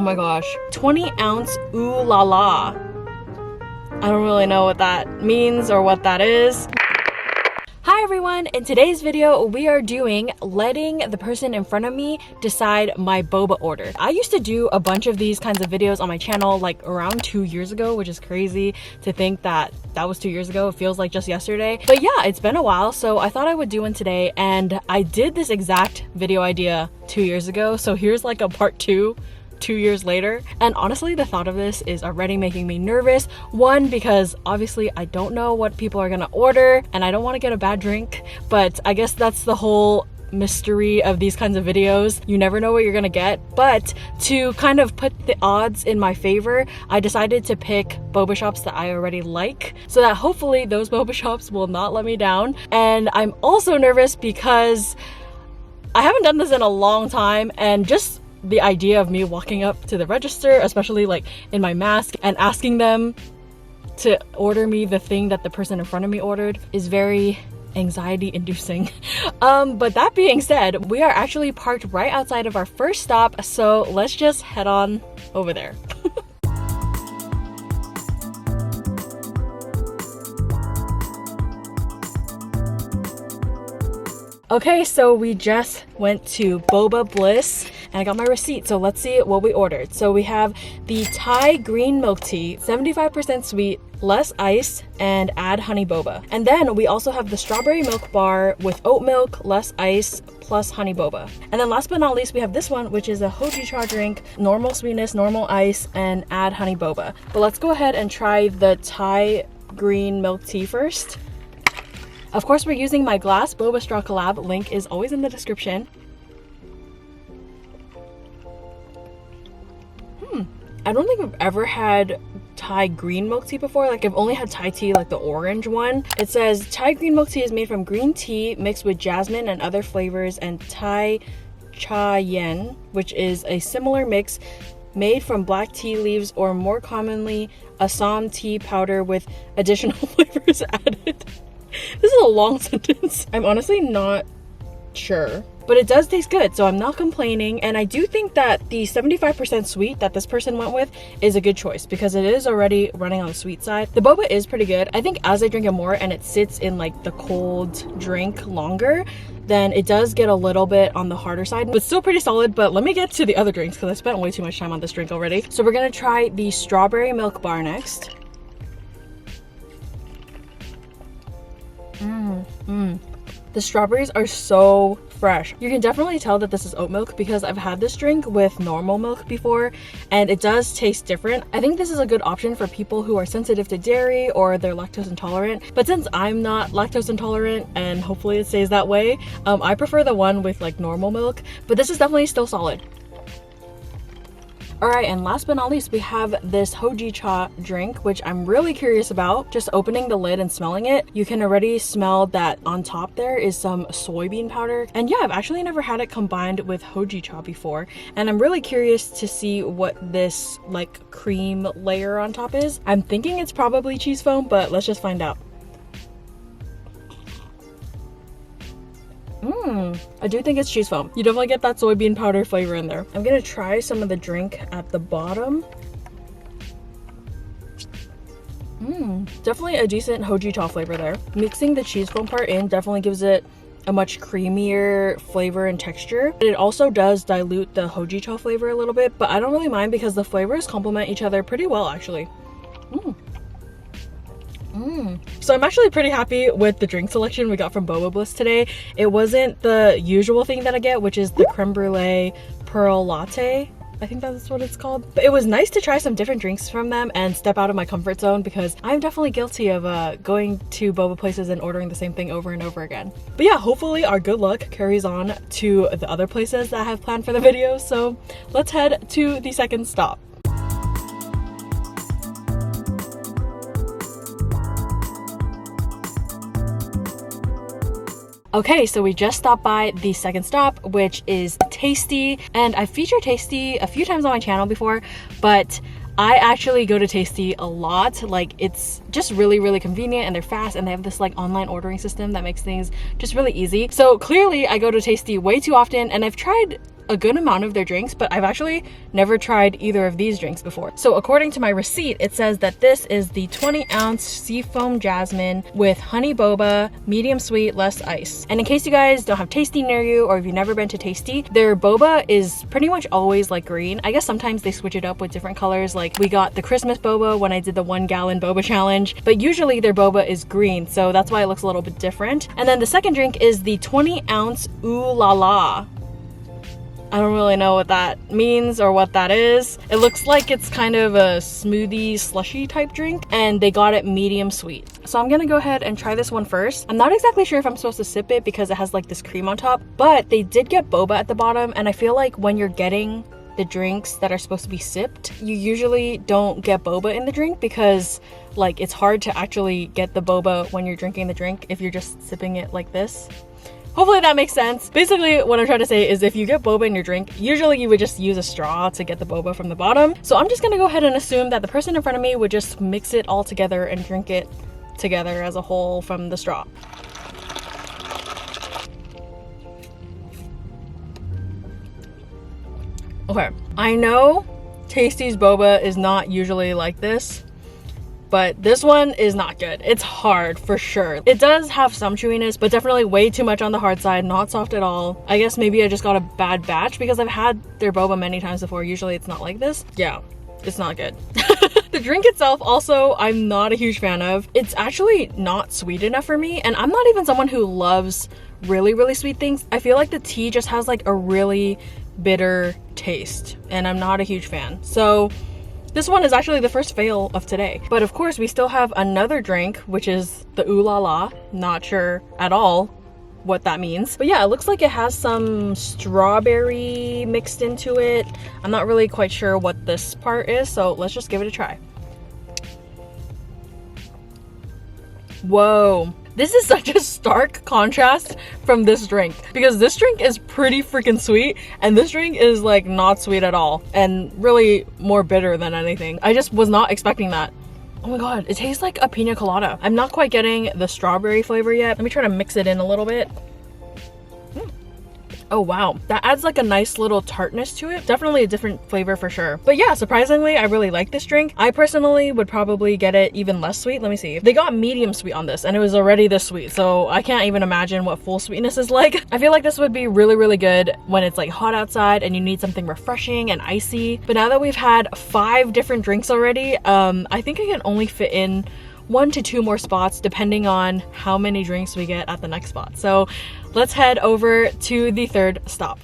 Oh my gosh. 20-ounce ooh la la. I don't really know what that means or what that is. Hi everyone, in today's video we are doing letting the person in front of me decide my boba order. I used to do a bunch of these kinds of videos on my channel like around 2 years ago, which is crazy to think that that was 2 years ago. It feels like just yesterday. But yeah, it's been a while, so I thought I would do one today, and I did this exact video idea 2 years ago, so here's like a part 2 years later. And honestly, the thought of this is already making me nervous. One, because obviously I don't know what people are gonna order and I don't want to get a bad drink, but I guess that's the whole mystery of these kinds of videos. You never know what you're gonna get. But to kind of put the odds in my favor, I decided to pick boba shops that I already like, so that hopefully those boba shops will not let me down. And I'm also nervous because I haven't done this in a long time, and just the idea of me walking up to the register, especially like in my mask, and asking them to order me the thing that the person in front of me ordered is very anxiety inducing. But that being said, we are actually parked right outside of our first stop, so let's just head on over there. Okay, so we just went to Boba Bliss and I got my receipt, so let's see what we ordered. So we have the Thai green milk tea, 75% sweet, less ice, and add honey boba. And then we also have the strawberry milk bar with oat milk, less ice, plus honey boba. And then last but not least, we have this one, which is a hojicha drink, normal sweetness, normal ice, and add honey boba. But let's go ahead and try the Thai green milk tea first. Of course, we're using my glass boba straw collab. Link is always in the description. I don't think I've ever had Thai green milk tea before. Like, I've only had Thai tea, like the orange one. It says Thai green milk tea is made from green tea mixed with jasmine and other flavors, and Thai cha yen, which is a similar mix made from black tea leaves, or more commonly Assam tea powder with additional flavors added. This is a long sentence. I'm honestly not sure, but it does taste good, so I'm not complaining. And I do think that the 75% sweet that this person went with is a good choice because it is already running on the sweet side. The boba is pretty good. I think as I drink it more and it sits in like the cold drink longer, then it does get a little bit on the harder side, but still pretty solid. But let me get to the other drinks because I spent way too much time on this drink already. So we're gonna try the strawberry milk bar next. The strawberries are so fresh. You can definitely tell that this is oat milk because I've had this drink with normal milk before and it does taste different. I think this is a good option for people who are sensitive to dairy or they're lactose intolerant. But since I'm not lactose intolerant, and hopefully it stays that way, I prefer the one with like normal milk, but this is definitely still solid. Alright, and last but not least, we have this hojicha drink, which I'm really curious about. Just opening the lid and smelling it, you can already smell that on top there is some soybean powder. And yeah, I've actually never had it combined with hojicha before, and I'm really curious to see what this like cream layer on top is. I'm thinking it's probably cheese foam, but let's just find out. I do think it's cheese foam. You definitely get that soybean powder flavor in there. I'm gonna try some of the drink at the bottom. Definitely a decent hojicha flavor there. Mixing the cheese foam part in definitely gives it a much creamier flavor and texture. It also does dilute the hojicha flavor a little bit, but I don't really mind because the flavors complement each other pretty well actually. So I'm actually pretty happy with the drink selection we got from Boba Bliss today. It wasn't the usual thing that I get, which is the creme brulee pearl latte. I think that's what it's called. But it was nice to try some different drinks from them and step out of my comfort zone because I'm definitely guilty of going to boba places and ordering the same thing over and over again. But yeah, hopefully our good luck carries on to the other places that I have planned for the video. So let's head to the second stop. Okay, so we just stopped by the second stop, which is Tastea, and I've featured Tastea a few times on my channel before, but I actually go to Tastea a lot. Like, it's just really convenient, and they're fast, and they have this like online ordering system that makes things just really easy. So clearly I go to Tastea way too often, and I've tried a good amount of their drinks, but I've actually never tried either of these drinks before. So according to my receipt, it says that this is the 20-ounce seafoam jasmine with honey boba, medium sweet, less ice. And in case you guys don't have Tastea near you, or if you've never been to Tastea, their boba is pretty much always like green. I guess sometimes they switch it up with different colors. Like we got the Christmas boba when I did the 1-gallon boba challenge, but usually their boba is green, so that's why it looks a little bit different. And then the second drink is the 20-ounce Ooh La La. I don't really know what that means or what that is. It looks like it's kind of a smoothie slushy type drink, and they got it medium sweet. So I'm gonna go ahead and try this one first. I'm not exactly sure if I'm supposed to sip it because it has like this cream on top, but they did get boba at the bottom, and I feel like when you're getting the drinks that are supposed to be sipped, you usually don't get boba in the drink because like it's hard to actually get the boba when you're drinking the drink if you're just sipping it like this. Hopefully that makes sense. Basically, what I'm trying to say is if you get boba in your drink, usually you would just use a straw to get the boba from the bottom. So I'm just gonna go ahead and assume that the person in front of me would just mix it all together and drink it together as a whole from the straw. Okay, I know Tastea's boba is not usually like this, but this one is not good. It's hard for sure. It does have some chewiness, but definitely way too much on the hard side, not soft at all. I guess maybe I just got a bad batch because I've had their boba many times before. Usually it's not like this. Yeah, it's not good. The drink itself also, I'm not a huge fan of. It's actually not sweet enough for me, and I'm not even someone who loves really sweet things. I feel like the tea just has like a really bitter taste, and I'm not a huge fan. So this one is actually the first fail of today. But of course, we still have another drink, which is the Ooh La La. Not sure at all what that means. But yeah, it looks like it has some strawberry mixed into it. I'm not really quite sure what this part is, so let's just give it a try. Whoa. This is such a stark contrast from this drink, because this drink is pretty freaking sweet and this drink is like not sweet at all and really more bitter than anything. I just was not expecting that. Oh my god, it tastes like a pina colada. I'm not quite getting the strawberry flavor yet. Let me try to mix it in a little bit. Oh wow, that adds like a nice little tartness to it. Definitely a different flavor for sure. But yeah, surprisingly, I really like this drink. I personally would probably get it even less sweet. Let me see. They got medium sweet on this and it was already this sweet, so I can't even imagine what full sweetness is like. I feel like this would be really good when it's like hot outside and you need something refreshing and icy. But now that we've had 5 different drinks already, I think I can only fit in 1 to 2 more spots depending on how many drinks we get at the next spot. So let's head over to the third stop.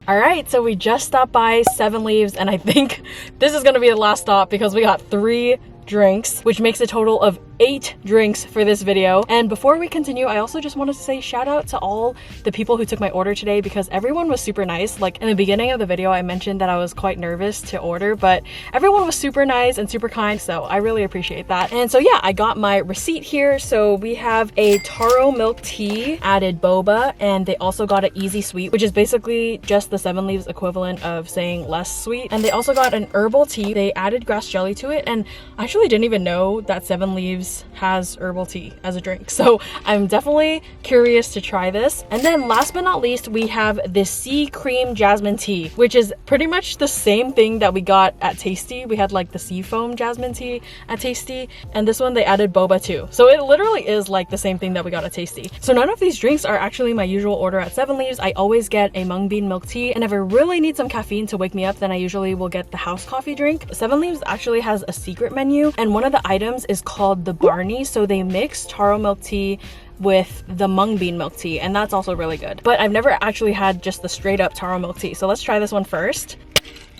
All right, so we just stopped by 7 Leaves and I think this is gonna be the last stop because we got 3 drinks, which makes a total of 8 drinks for this video. And before we continue, I also just wanted to say shout out to all the people who took my order today because everyone was super nice. Like in the beginning of the video, I mentioned that I was quite nervous to order, but everyone was super nice and super kind, so I really appreciate that. And so yeah, I got my receipt here. So we have a taro milk tea, added boba, and they also got an easy sweet, which is basically just the 7 Leaves equivalent of saying less sweet. And they also got an herbal tea. They added grass jelly to it, and I actually didn't even know that 7 Leaves has herbal tea as a drink, so I'm definitely curious to try this. And then last but not least, we have the sea cream jasmine tea, which is pretty much the same thing that we got at Tastea. We had like the sea foam jasmine tea at Tastea, and this one they added boba too, so it literally is like the same thing that we got at Tastea. So none of these drinks are actually my usual order at 7 Leaves. I always get a mung bean milk tea, and if I really need some caffeine to wake me up, then I usually will get the house coffee drink. 7 Leaves actually has a secret menu, and one of the items is called the Barney, so they mix taro milk tea with the mung bean milk tea, and that's also really good. But I've never actually had just the straight up taro milk tea, so let's try this one first.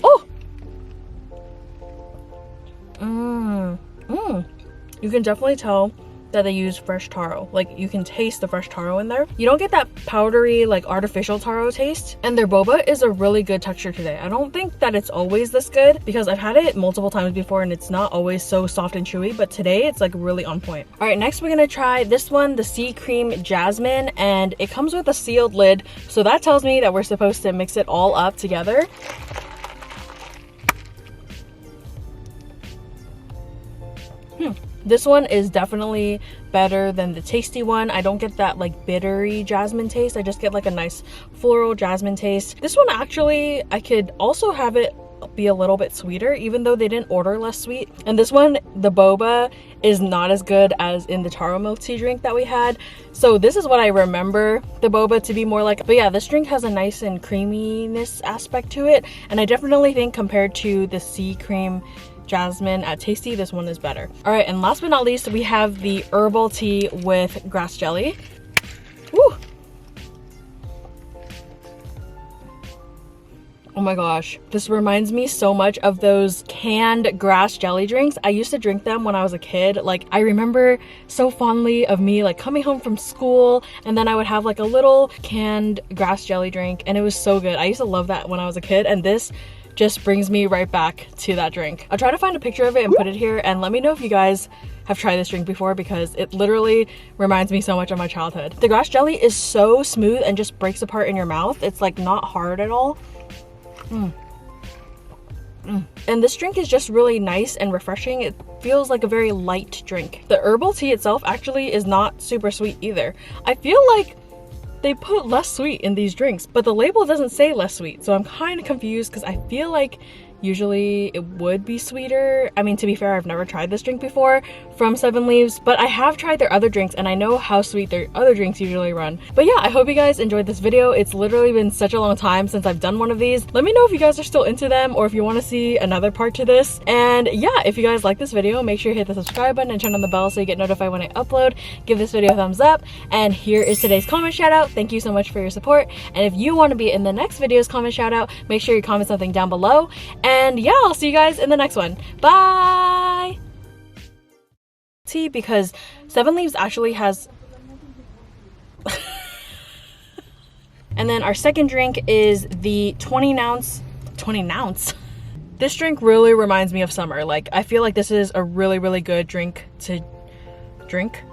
Oh! You can definitely tell that they use fresh taro. Like you can taste the fresh taro in there. You don't get that powdery like artificial taro taste, and their boba is a really good texture today. I don't think that it's always this good because I've had it multiple times before and it's not always so soft and chewy, but today it's like really on point. All right, next we're gonna try this one, the sea cream jasmine, and it comes with a sealed lid, so that tells me that we're supposed to mix it all up together. This one is definitely better than the Tastea one. I don't get that like bittery jasmine taste. I just get like a nice floral jasmine taste. This one actually, I could also have it be a little bit sweeter, even though they didn't order less sweet. And this one, the boba, is not as good as in the taro milk tea drink that we had. So this is what I remember the boba to be more like. But yeah, this drink has a nice and creaminess aspect to it. And I definitely think compared to the sea cream jasmine at Tastea, this one is better. All right, and last but not least, we have the herbal tea with grass jelly. Woo! Oh my gosh, this reminds me so much of those canned grass jelly drinks. I used to drink them when I was a kid. Like, I remember so fondly of me like coming home from school, and then I would have like a little canned grass jelly drink, and it was so good. I used to love that when I was a kid, and this just brings me right back to that drink. I'll try to find a picture of it and put it here, and let me know if you guys have tried this drink before, because it literally reminds me so much of my childhood. The grass jelly is so smooth and just breaks apart in your mouth. It's like not hard at all. And this drink is just really nice and refreshing. It feels like a very light drink. The herbal tea itself actually is not super sweet either. I feel like they put less sweet in these drinks, but the label doesn't say less sweet, so I'm kind of confused because I feel like usually it would be sweeter. I mean, to be fair, I've never tried this drink before from Seven Leaves, but I have tried their other drinks and I know how sweet their other drinks usually run. But yeah, I hope you guys enjoyed this video. It's literally been such a long time since I've done one of these. Let me know if you guys are still into them or if you want to see another part to this. And yeah, if you guys like this video, make sure you hit the subscribe button and turn on the bell so you get notified when I upload. Give this video a thumbs up. And here is today's comment shout out. Thank you so much for your support. And if you want to be in the next video's comment shout out, make sure you comment something down below. And yeah, I'll see you guys in the next one. Bye! Tea, because Seven Leaves actually has... And then our second drink is the 20 ounce. This drink really reminds me of summer. Like, I feel like this is a really, really good drink to drink.